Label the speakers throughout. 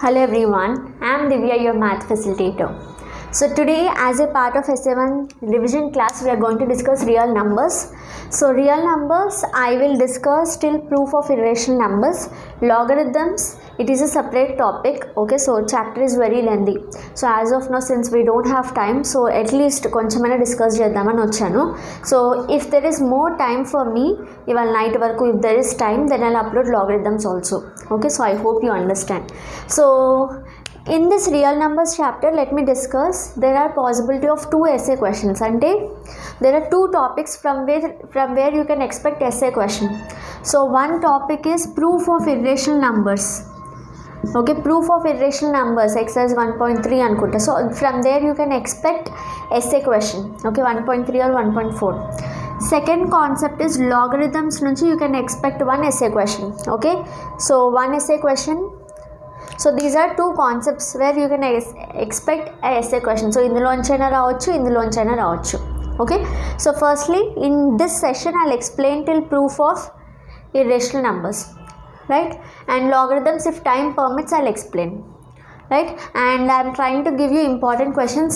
Speaker 1: Hello everyone, I am Divya, your math facilitator. So today, as a part of S7 revision class, we are going to discuss real numbers. So real numbers, I will discuss till proof of irrational numbers. Logarithms, it is a separate topic. Okay, so chapter is very lengthy. So as of now, since we don't have time, so at least konchamaina discuss చేద్దామని వచ్చాను. So if there is more time for me, ఇవాళ night వరకు if there is time, then I'll upload logarithms also. Okay, so I hope you understand. So in this real numbers chapter, let me discuss, there are possibility of two essay questions. Ante there are two topics from where you can expect essay question. So one topic is proof of irrational numbers. Okay, proof of irrational numbers, exercise 1.3 anukunta. So from there you can expect essay question. Okay, 1.3 or 1.4. Second concept is logarithms nunchi you can expect one essay question. Okay, so one essay question. So these are two concepts where you can expect a essay question. So ఇందులోంచైనా రావచ్చు. Okay, so firstly in this session I'll explain till proof of irrational numbers, right? And logarithms, if time permits, I'll explain, right? And I'm trying to give you important questions.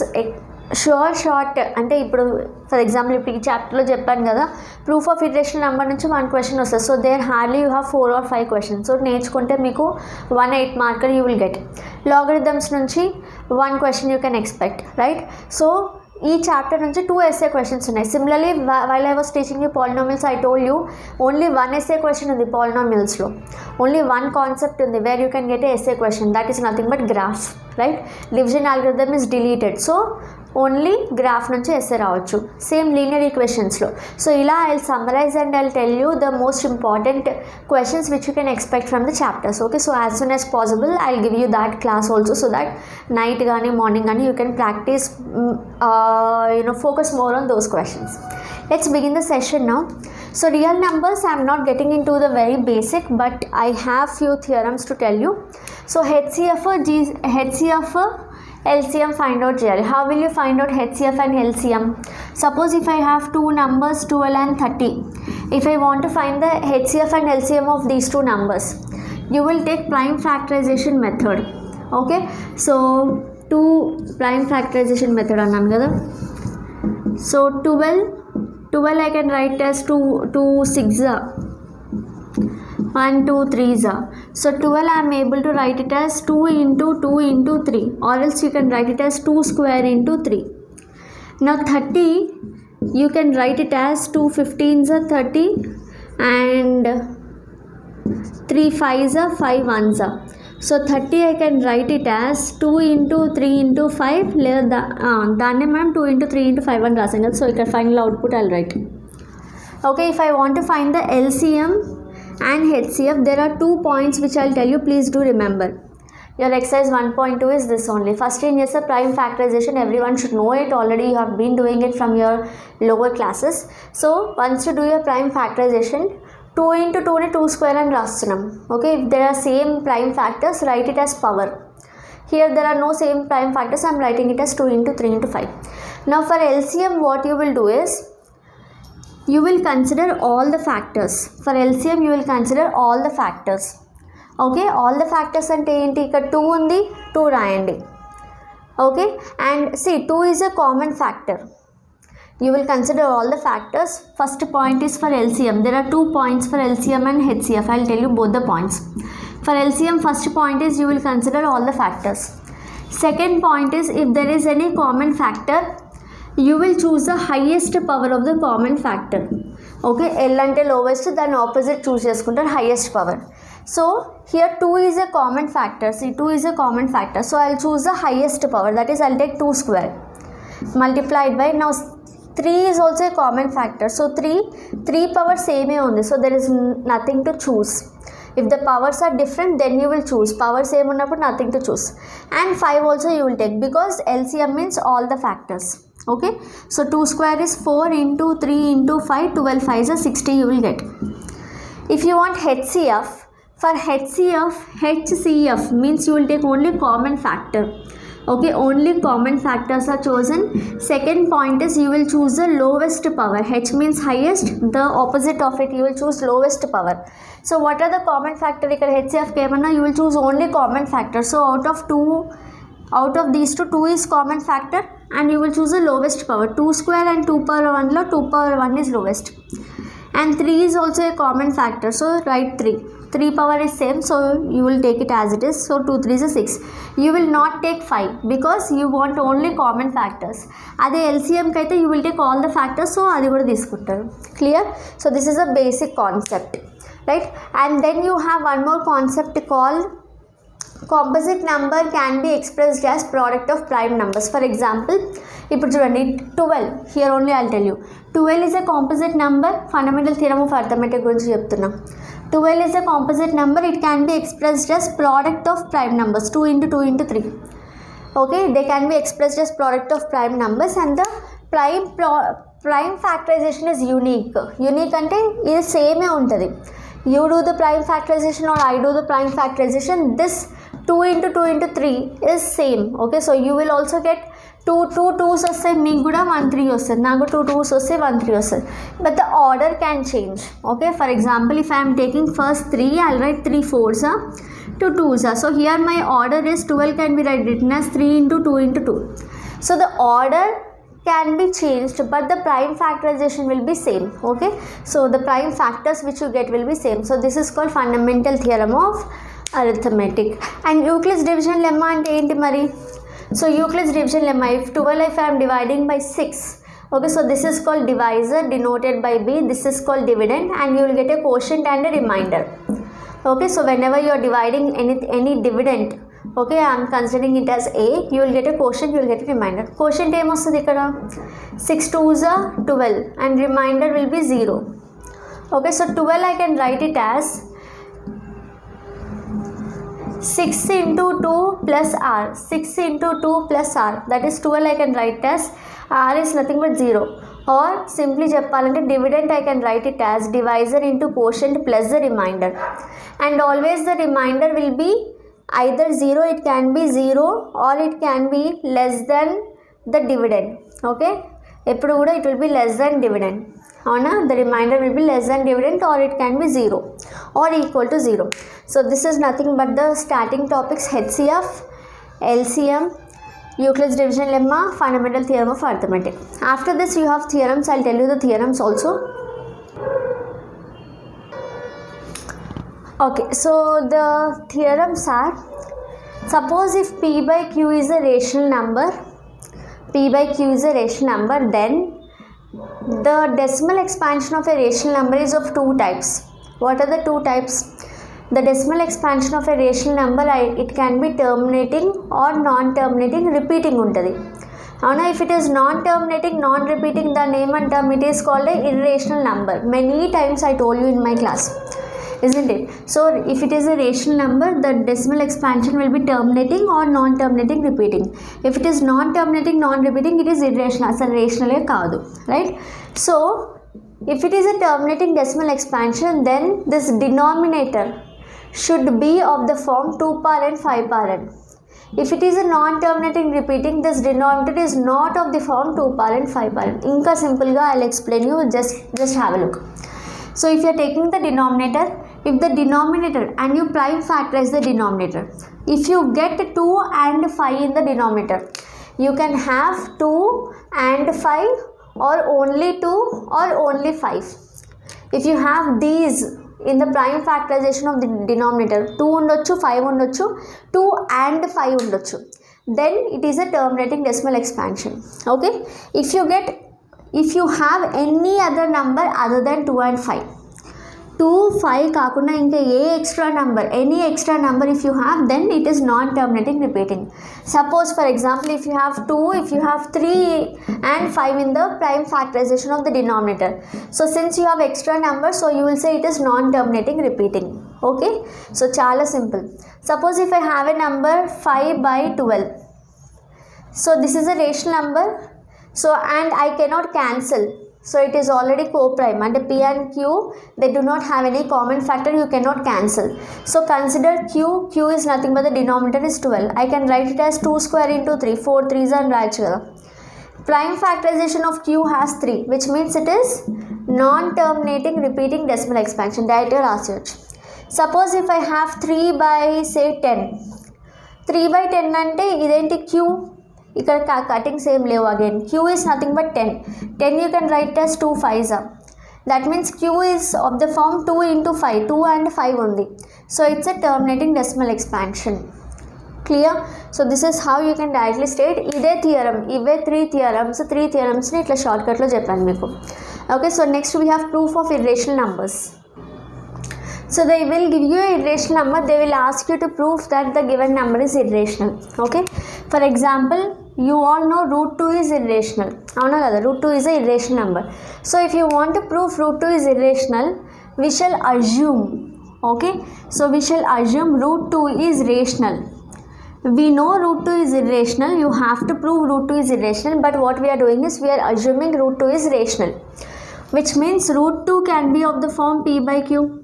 Speaker 1: Short అంటే ఇప్పుడు for example ఇప్పుడు ఈ చాప్టర్లో చెప్పాను కదా, proof of irrational number నుంచి 1 question వస్తుంది. So there hardly you have 4 or 5 questions. So నేర్చుకుంటే మీకు 1 8 marker you will get. Logarithms నుంచి 1 question you can expect, right? So ఈ చాప్టర్ నుంచి 2 essay questions ఉన్నాయి. Similarly while I was teaching you polynomials, I told you only 1 essay question ఉంది పాలినామిల్స్లో. Only 1 concept ఉంది where you can get a essay question, that is nothing but graph, right? Division algorithm is deleted. So only graph నుంచి SA రావచ్చు. Same linear ఈక్వేషన్స్లో. So ఇలా I summarise and I tell you the most important questions which you can expect from the chapters. Okay, so as soon as possible I give you that class also, so that night కానీ morning కానీ you can practise, focus more on those questions. Let's begin the session now. So real numbers, I am not getting into the very basic, but I have few theorems to tell you. So HCF, LCM find out చేయాలి. How will you find out HCF and LCM? Suppose if I have two numbers 12 and 30. If I want to find the HCF and LCM of these two numbers, you will take prime factorization method. Okay, so two prime factorization method అన్నాను కదా. So 12 I can write as 2 6 1 2 3s. So 12 I am able to write it as 2 into 2 into 3, or else you can write it as 2 square into 3. Now 30 you can write it as 2 15s are 30 and 3 5s are 5 1s. So 30 I can write it as 2 into 3 into 5, లేదా దాన్ని మనం 2 into 3 into 5 అని రాసాం కదా. So ఇక్కడ final output I'll write. Okay, if I want to find the LCM and HCF, there are 2 points which I'll tell you. Please do remember. Your exercise 1.2 is this only. First in yes, prime factorization, everyone should know it already. You have been doing it from your lower classes. So once you do your prime factorization, 2 into 2 ni 2 square and rastunnam. Okay, if there are same prime factors, write it as power. Here there are no same prime factors, I am writing it as 2 into 3 into 5. Now for LCM, what you will do is, you will consider all the factors. For LCM you will consider all the factors. Okay, all the factors ante enti, ikkada 2 undi, 2 rayandi. Okay, and see 2 is a common factor. You will consider all the factors. First point is for LCM. There are 2 points for LCM and HCF. I'll tell you both the points. For LCM, first point is you will consider all the factors. Second point is, if there is any common factor, you will choose the highest power of the common factor. Okay, L ante lowest, then opposite choose cheskuntaru, highest power. So here 2 is a common factor. See, 2 is a common factor, so I'll choose the highest power, that is I'll take 2 square multiplied by, now 3 is also a common factor. So 3 power same undi, so there is nothing to choose. If the powers are different, then you will choose. Power same unnappudu nothing to choose. And 5 also you will take, because LCM means all the factors. Okay, so 2 square is 4 into 3 into 5, 12 5s are 60 you will get. If you want HCF, for HCF means you will take only common factor. Okay, only common factors are chosen. Second point is you will choose the lowest power. H means highest, the opposite of it you will choose lowest power. So what are the common factor? Ikkada HCF kemana you will choose only common factor. So out of these two is common factor and you will choose the lowest power. 2 square and 2 power 1 lo 2 power 1 is lowest. And 3 is also a common factor, so write 3. 3 power is same, so you will take it as it is. So 2 3 is 6. You will not take 5 because you want only common factors. Ade LCM kaithe you will take all the factors, so adi kuda తీసుకుంటారు. Clear? So this is a basic concept, right? And then you have one more concept called composite number can be expressed as product of prime numbers. For example, ఇప్పుడు చూడండి 12, here only I'll tell you 12 is a composite number. Fundamental theorem of arithmetic గురించి చెప్తున్నా. 12 is a composite number. It can be expressed as product of prime numbers, 2 into 2 into 3. Okay, they can be expressed as product of prime numbers and the prime factorization is unique. Unique అంటే ఇది సేమే ఉంటుంది. You do the prime factorization or I do the prime factorization, this 2 into 2 into 3 is same. Okay, so you will also get 2 2s వస్తాయి, మీకు కూడా 1 3 వస్తుంది, నాకు 2 2s వస్తాయి, 1 3 వస్తుంది, but the order can change. Okay, for example, if I am taking first 3, I'll write 3 4s 2 2s. So here my order is 12 can be written as 3 into 2 into 2. So the order can be changed but the prime factorization will be same. Okay, so the prime factors which you get will be same. So this is called fundamental theorem of arithmetic. And Euclid's division lemma ante enti mari? So Euclid's division lemma, if 12 if I am dividing by 6, okay, so this is called divisor denoted by B, this is called dividend, and you will get a quotient and a remainder. Okay, so whenever you are dividing any dividend, okay, I am considering it as A, you will get a quotient, you will get a remainder. Quotient em ostadi ikkada 6 2s are 12 and remainder will be 0. Okay, so 12 I can write it as 6 into 2 plus r, 6 into 2 plus r, that is 12 I can write as r is nothing but 0. Or simply cheppalante dividend I can write it as divisor into quotient plus the remainder, and always the remainder will be either 0, it can be 0 or it can be less than the dividend. Okay, eppudu kuda it will be less than dividend. Avuna, the remainder will be less than dividend or it can be 0 or equal to 0. So this is nothing but the starting topics: HCF, LCM, Euclid's division lemma, fundamental theorem of arithmetic. After this you have theorems. I'll tell you the theorems also. Okay, so the theorems are, suppose if p by q is a rational number, p by q is a rational number, then the decimal expansion of a rational number is of two types. What are the two types? The decimal expansion of a rational number, it can be terminating or non-terminating, repeating untadi. Avuna, if it is non-terminating, non-repeating, the name and term it is called a irrational number. Many times I told you in my class, isn't it? So if it is a rational number, the decimal expansion will be terminating or non-terminating, repeating. If it is non-terminating, non-repeating, it is irrational. Asalu rational kaadu, right? So if it is a terminating decimal expansion, then this denominator should be of the form 2 power n 5 power n. If it is a non-terminating repeating, this denominator is not of the form 2 power n 5 power n. Inka simple ga I'll explain you, just have a look. So if you are taking the denominator, if the denominator and you prime factorize the denominator, if you get 2 and 5 in the denominator, you can have 2 and 5 or only 2 or only 5. If you have these in the prime factorization of the denominator, 2 undochu, 5 undochu, 2 and 5 undochu, then it is a terminating decimal expansion. Okay, if you have any other number other than 2 and 5, 2 5 కాకుండా ఇంకా ఏ extra number, any extra number if you have, then it is non-terminating repeating. Suppose for example, if you have 2, if you have 3 and 5 in the prime factorization of the denominator, so since you have extra number, so you will say it is non-terminating repeating. Okay, so chala simple. Suppose if I have a number 5 by 12, so this is a rational number, so and I cannot cancel. So it is already co-prime, and P and Q, they do not have any common factor, you cannot cancel. So consider Q, Q is nothing but the denominator is 12. I can write it as 2 square into 3, 4 3s and right. Prime factorization of Q has 3, which means it is non-terminating repeating decimal expansion. Direct research. Suppose if I have 3 by say 10. 3 by 10 ante identi Q. Ikkada cuttings same levu again. Q is nothing but 10. 10 you can write as 2 5s. That means Q is of the form 2 into 5. 2 and 5 only. So it's a terminating decimal expansion. Clear? So this is how you can directly state ide theorem. Ive 3 theorems. 3 theorems ni itla shortcut lo cheppanu meeku. Okay, so next we have proof of irrational numbers. So they will give you an irrational number, they will ask you to prove that the given number is irrational. Okay, for example, you all know root 2 is irrational. Root 2 is an irrational number. So if you want to prove root 2 is irrational, we shall assume, okay, so we shall assume root 2 is rational. We know root 2 is irrational, you have to prove root 2 is irrational, but what we are doing is we are assuming root 2 is rational, which means root 2 can be of the form P by Q.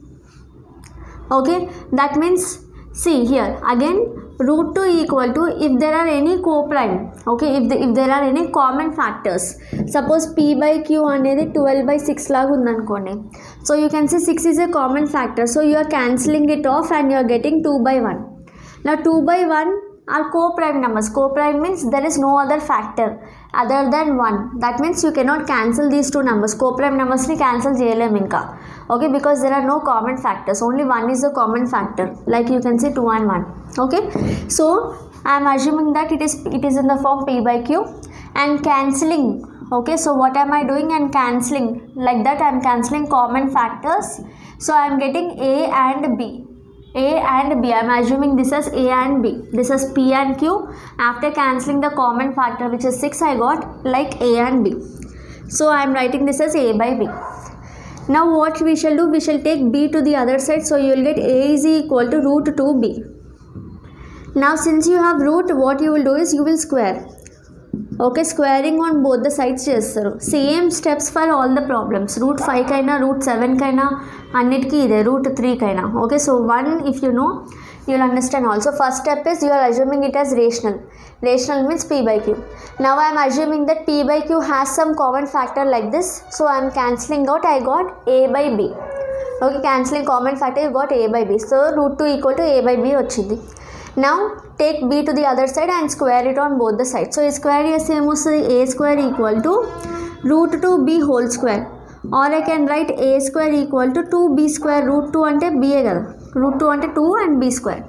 Speaker 1: Okay, that means see here again root 2 equal to if there are any co-prime, okay, if there are any common factors. Suppose P by Q అనేది 12 by 6 లాగా ఉందనుకోండి. So you can say 6 is a common factor, so you are cancelling it off and you are getting 2 by 1. Now 2 by 1 are co-prime numbers. Co-prime means there is no other factor other than 1. That means you cannot cancel these two numbers. Co-prime numbers ni cancel cheyalem inka. Okay, because there are no common factors. Only 1 is a common factor. Like you can say 2 and 1. Okay, so I am assuming that it is in the form P by Q and cancelling. Okay, so what am I doing? And cancelling like that. I am cancelling common factors. So I am getting A and B. A and B. I am assuming this as A and B. This is P and Q. After cancelling the common factor which is 6, I got like A and B. So I am writing this as A by B. Now what we shall do? We shall take B to the other side. So you will get A is equal to root 2B. Now since you have root, what you will do is you will square. Okay, squaring on both the sides చేస్తారు. Same steps for all the problems. Root 5 కైనా root 7 కైనా అన్నిటికీ ఇదే root 3 కైనా. Okay, so 1 if you know, you will understand also. First step is you are assuming it as rational. Rational means P by Q. Now I am assuming that P by Q has some common factor like this. So I am cancelling out, I got A by B. Okay, cancelling common factor, you got A by B. So root 2 equal to A by B వచ్చింది. Now take B to the other side and square it on both the sides. So square చేస్తే ఏమొస్తుంది? A square equal to root 2B whole square, or I can write A square equal to 2B square. Root 2 అంటే B ఏ కదా, root 2 అంటే 2 and B square.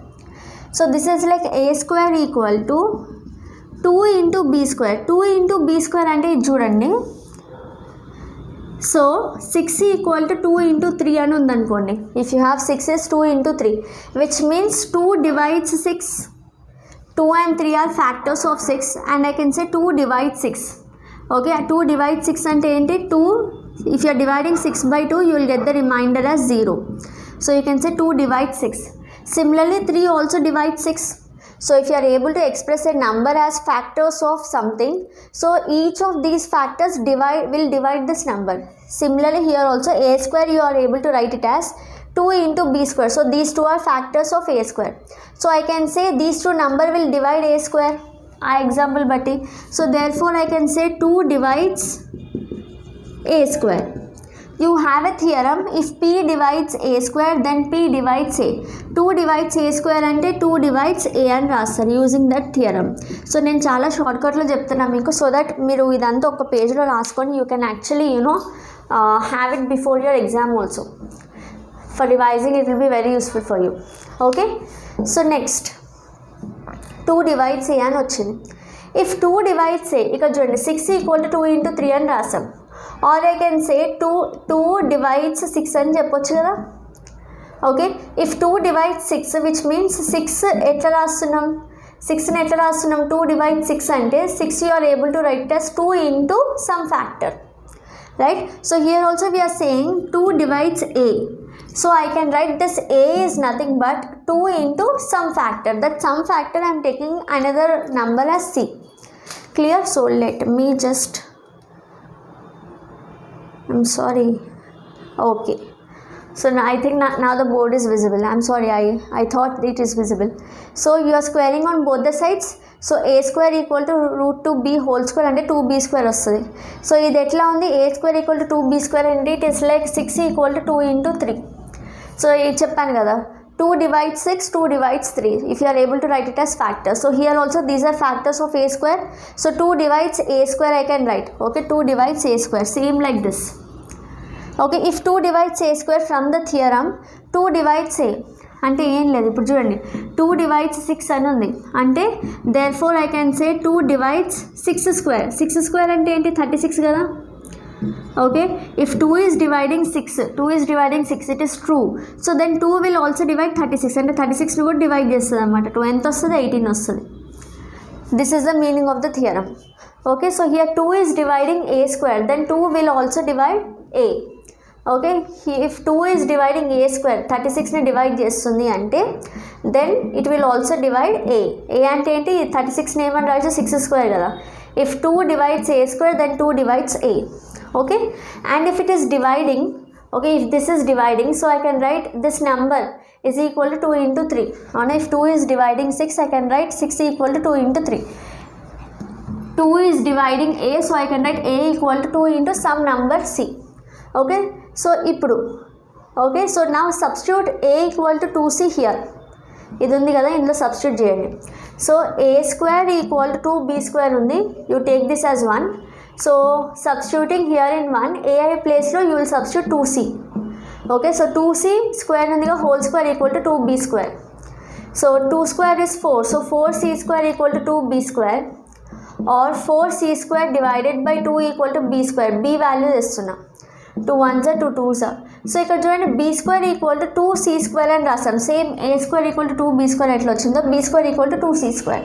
Speaker 1: So this is like A square equal to 2 into B square. 2 into B square అంటే ఇది చూడండి. So 6 equal to 2 into 3 అని ఉందనుకోండి. If you have 6 is 2 into 3, which means 2 divides 6. 2 and 3 are factors of 6, and I can say 2 divides 6. Okay, 2 divides 6 అంటే ఏంటి? 2, if you are dividing 6 by 2, you will get the remainder as 0. So you can say 2 divides 6. Similarly 3 also divides 6. So if you are able to express a number as factors of something, so each of these factors will divide this number. Similarly here also A square you are able to write it as 2 into B square. So these two are factors of A square. So I can say these two number will divide A square. Example batti. So therefore I can say 2 divides A square. You have a theorem, if P divides A square then P divides A. 2 divides A square అంటే 2 divides A అని రాస్తారు using that theorem. So నేను చాలా షార్ట్కట్లో చెప్తున్నా మీకు, so that మీరు ఇదంతా ఒక పేజ్లో రాసుకొని you can actually have it before your exam also. For revising it will be very useful for you. Okay, so next 2 divides A అని వచ్చింది. If 2 divides A, ఇక్కడ చూడండి 6 equal to 2 into 3 అని రాసాం. Or I can say 2 divides 6 అని చెప్పొచ్చు కదా. Okay, if 2 divides 6 which means 6 ఎట్లా రాస్తున్నాం? 6ని ఎట్లా రాస్తున్నాం? 2 divides 6 అంటే 6 you are able to write as 2 into some factor, right? So here also we are saying 2 divides A. So I can write this A is nothing but 2 into some factor. That some factor I am taking another number as C. Clear? So let me just I'm sorry. Okay. So now I think now the board is visible. I'm sorry, I thought it is visible. So you are squaring on both the sides. So a square equal to root 2b whole square and 2b square వస్తుంది. So ఇది ఎట్లా ఉంది, a square equal to 2b square and it is like 6 equal to 2 into 3. So ఇది చెప్పాను కదా, 2 divides 6, 2 divides 3. If you are able to write it as factors. So here also these are factors of a square. So 2 divides a square I can write. Okay, 2 divides a square. Same like this. Okay, if 2 divides a square from the theorem, 2 divides a అంటే ఏం లేదు. ఇప్పుడు చూడండి, 2 divides 6 అని ఉంది అంటే therefore I can say 2 divides 6 square. 6 square అంటే ఏంటి, 36 కదా. Okay, if 2 is dividing 6, 2 is dividing 6, it is true. So then 2 will also divide 36 అంటే 36 ని కూడా డివైడ్ చేస్తుంది అనమాట. 2 ఎంత వస్తుంది, 18 వస్తుంది. This is the meaning of the theorem. Okay, so here 2 is dividing a square, then 2 will also divide a. Okay, if 2 is dividing a square, 36 ని divide చేస్తుంది అంటే then it will also divide a. a అంటే ఏంటి, 36 ని ఏమని రాయొచ్చు, 6 square కదా. If 2 divides a square, then 2 divides a. Okay, and if it is dividing, okay, if this is dividing, so I can write this number is equal to 2 into 3. And if 2 is dividing 6, I can write 6 equal to 2 into 3. 2 is dividing a, so I can write a equal to 2 into some number c. Okay, so ఇప్పుడు okay, so నా substitute a equal to 2c here. ఇది ఉంది కదా, ఇందులో substitute చేయండి. So a square equal to 2b square ఉంది, you take this as 1. So substituting here in 1, a ప్లేస్లో you will substitute 2c. Okay, so 2c square ఉందిగా, whole square equal to 2b square. So 2 square is 4, so 4c square equal to 2b square or 4c square divided by 2 equal to b square. b value తెస్తున్నా, 2 1s are 2 2s are. So ఇక్కడ చూడండి, b square equal to 2c square అని రాస్తాం. Same a square equal to 2b square ఎట్లా వచ్చిందో, b square equal to 2c square,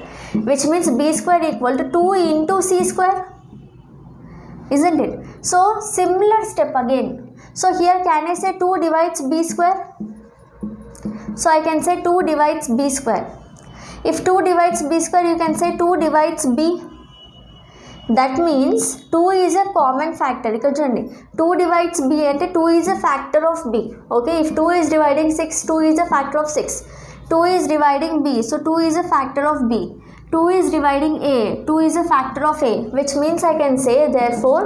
Speaker 1: which means b square equal to 2 into c square, isn't it? So similar step again. So here can I say 2 divides b square? So I can say 2 divides b square. If 2 divides b square, you can say 2 divides b. That means 2 is a common factor. ఇక్కడ చూడండి, 2 divides b అంటే 2 is a factor of b. Okay, if 2 is dividing 6, 2 is a factor of 6. 2 is dividing b, so 2 is a factor of b. 2 is dividing a, 2 is a factor of a, which means I can say therefore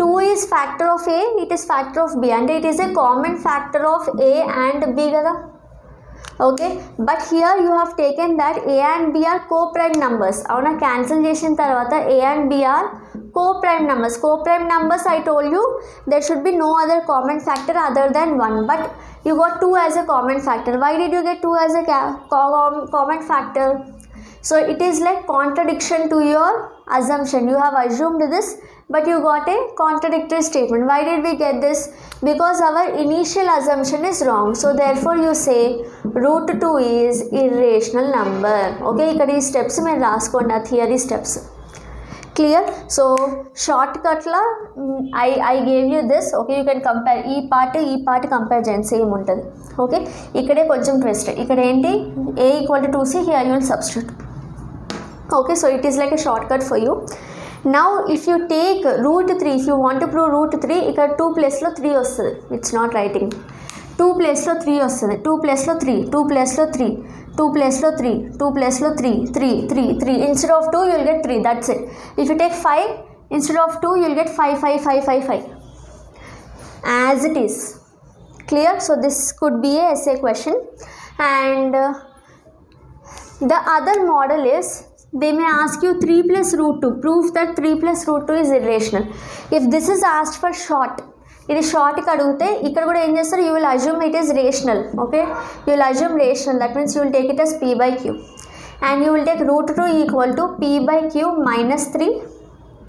Speaker 1: 2 is factor of a, it is factor of b, and it is a common factor of a and b కదా. Okay, but here you have taken that a and b are co-prime numbers. అవునా, cancel చేసిన తర్వాత a and b are co-prime numbers. Co-prime numbers, I told you there should be no other common factor other than 1, but you got 2 as a common factor. Why did you get 2 as a common factor? So it is like contradiction to your assumption. You have assumed this, but you got a contradictory statement. Why did we get this? Because our initial assumption is wrong. So therefore you say root 2 is irrational number. Okay, ఇక్కడ ఈ steps మీరు రాసుకోండి, ఆ theory steps. Clear? So shortcut law I gave you this. Okay, you can compare ఈ part compare చేయండి, same ఉంటుంది. Okay, ఇక్కడే కొంచెం ట్విస్ట్. ఇక్కడ ఏంటి, a equal to 2c, here you will substitute. Okay, so it is like a shortcut for you. Now if you take root 3, if you want to prove root 3, ఇక్కడ 2 ప్లేస్లో 3 వస్తుంది. It's not writing. 2 ప్లేస్లో 3 వస్తుంది, 2 ప్లేస్లో 3, 2 ప్లేస్లో 3, 2 ప్లేస్లో 3, 2 ప్లేస్లో 3, 3, 3, 3. Instead of 2 you will get 3, that's it. If you take 5, instead of 2 you will get 5, 5, 5, 5, 5 as it is. Clear? So this could be a essay question. And the other model is, they may ask you 3 plus root 2. Prove that 3 plus root 2 is irrational. If this is asked for short, ఇది షార్ట్కి అడిగితే ఇక్కడ కూడా ఏం చేస్తారు, you will assume it is rational. Okay, you will assume rational, that means you will take it as p by q, and you will take root 2 equal to p by q minus 3.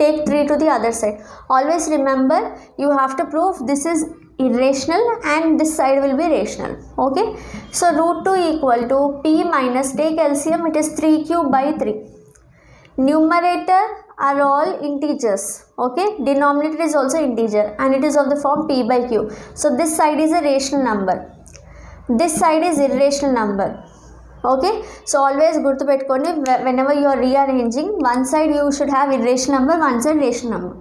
Speaker 1: Take 3 to the other side. Always remember, you have to prove this is irrational and this side will be rational. Okay, so root 2 equal to p minus, take LCM, it is 3q by 3. Numerator are all integers. Okay, denominator is also integer and it is of the form p by q. So this side is a rational number, this side is irrational number. Okay, so always gurtu pettukondi, whenever you are rearranging, one side you should have irrational number, one side rational number.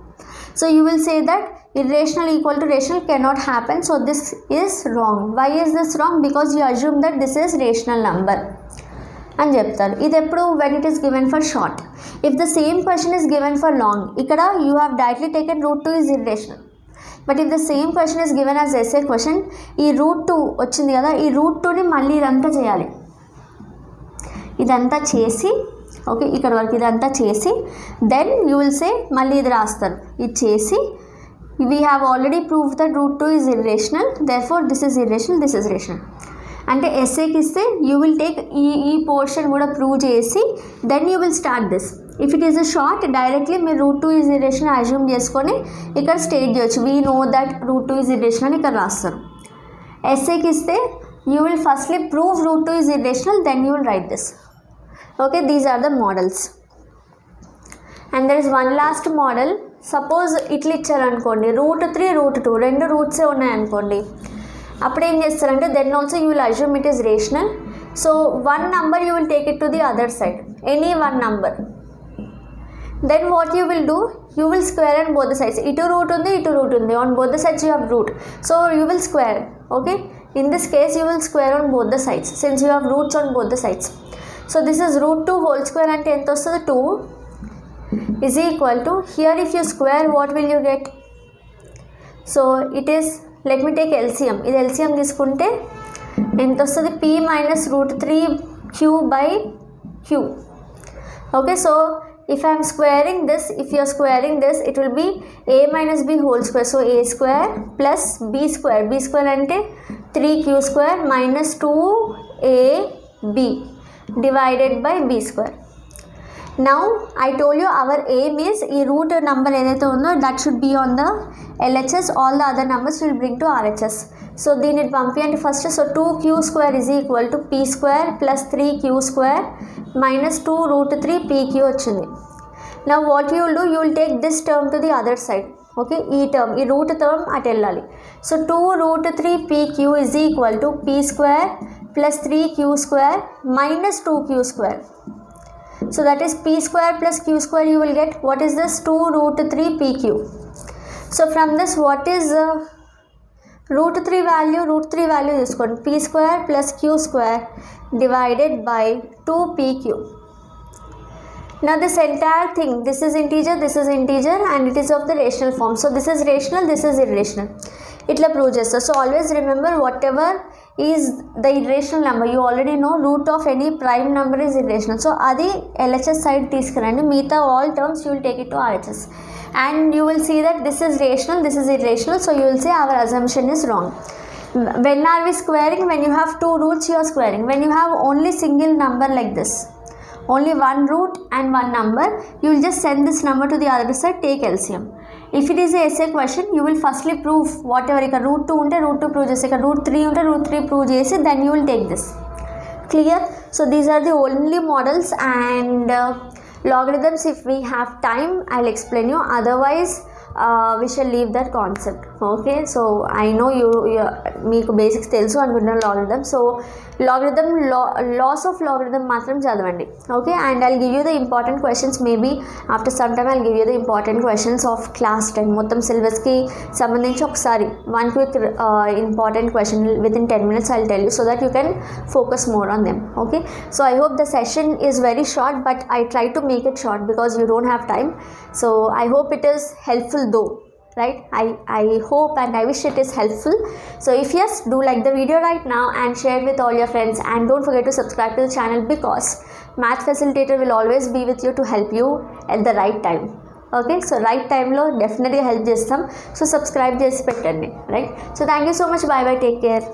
Speaker 1: So you will say that irrational equal to rational cannot happen, so this is wrong. Why is this wrong? Because you assume that this is rational number అని చెప్తారు. ఇది ఎప్పుడు when it is given for short. If the same question is given for long, ఇక్కడ you have directly taken root 2 is irrational. But if the same question is given as essay question, ఈ root 2 వచ్చింది కదా, ఈ root 2ని మళ్ళీ ఇదంతా చేయాలి. ఇదంతా చేసి ఓకే, ఇక్కడ వరకు ఇదంతా చేసి దెన్ యూ విల్ సే మళ్ళీ ఇది రాస్తారు. ఇది చేసి we have already proved that root 2 is irrational, therefore this is irrational, this is rational. అంటే ఎస్ఏకి ఇస్తే యూ విల్ టేక్ ఈ పోర్షన్ కూడా ప్రూవ్ చేసి then you will start this. If it is a short directly మీరు root 2 is irrational assume చేసుకొని ఇక్కడ state చేయొచ్చు, we know that root 2 is irrational అని ఇక్కడ రాస్తారు. ఎస్ఏకి ఇస్తే you will firstly prove root 2 is irrational, then you will write this. Okay, these are the models. And there is one last model. Suppose ఇట్లా ఇచ్చారనుకోండి, route 3 route 2 రెండు రూట్సే ఉన్నాయనుకోండి, అప్పుడు ఏం చేస్తారంటే then also you will assume it is rational. So one number you will take it to the other side, any one number. Then what you will do, you will square and both the sides. ఇటు root ఉంది, ఇటు root ఉంది, on both the sides you have root, so you will square. Okay, in this case you will square on both the sides since you have roots on both the sides. So this is root 2 whole square అంటే ఎంత వస్తుంది, 2 is equal to, here if you square what will you get? So it is, let me take LCM. ఇది LCM తీసుకుంటే ఎంత వస్తుంది, p minus root 3 q by q. Okay, so if I am squaring this, if you are squaring this, it will be a minus b whole square. So a square plus b square. B square అంటే 3q square minus 2ab divided by b square. Now I told you our aim is ఈ root number ఏదైతే ఉందో that should be on the LHS, all the other numbers will bring to RHS. So దీన్ని పంపించండి first. So 2q square is equal to p square plus 3q square minus 2 root 3 pq వచ్చింది. Now what you will do, you will take this term to the other side. Okay, ఈ term, ఈ route term అటు వెళ్ళాలి. So 2 root 3 pq is equal to p square plus 3q square minus 2q square. So that is p square plus q square you will get. What is this? 2 root 3 pq. So from this what is root 3 value? Root 3 value is called p square plus q square divided by 2 pq. Now this entire thing, this is integer and it is of the rational form. So this is rational, this is irrational. ఇట్లా prove చేస్తారు. So always remember whatever is the irrational number, you already know root of any prime number is irrational. So అది LHS side తీసుకురండి, మిగతా all terms you will take it to RHS and you will see that this is rational, this is irrational. So you will say our assumption is wrong. When are we squaring? When you have two roots you are squaring. When you have only single number like this, only one root and one number, you will just send this number to the other side, take LCM. If it is a essay question, you will firstly prove whatever. If root 2 unte root 2 prove chesi, root 3 unte root 3 prove chesi, then you will take this. Clear? So these are the only models, and logarithms if we have time I'll explain you, otherwise we shall leave that concept. Okay, so I know you meeku basics telusu anukunna logarithm. So logarithm loss of logarithm matram chadavandi. Okay, and I'll give you the important questions. Maybe after some time I'll give you the important questions of class 10 మొత్తం syllabus ki sambandhinchi ఒకసారి one quick important question within 10 minutes I'll tell you, so that you can focus more on them. Okay, so I hope the session is very short, but I try to make it short because you don't have time. So I hope it is helpful though, right? I hope and I wish it is helpful. So if yes, do like the video right now and share with all your friends, and don't forget to subscribe to the channel, because Math Facilitator will always be with you to help you at the right time. Okay, so right time lo definitely help chestam, so subscribe chesi pettandi, right? So thank you so much, bye bye, take care.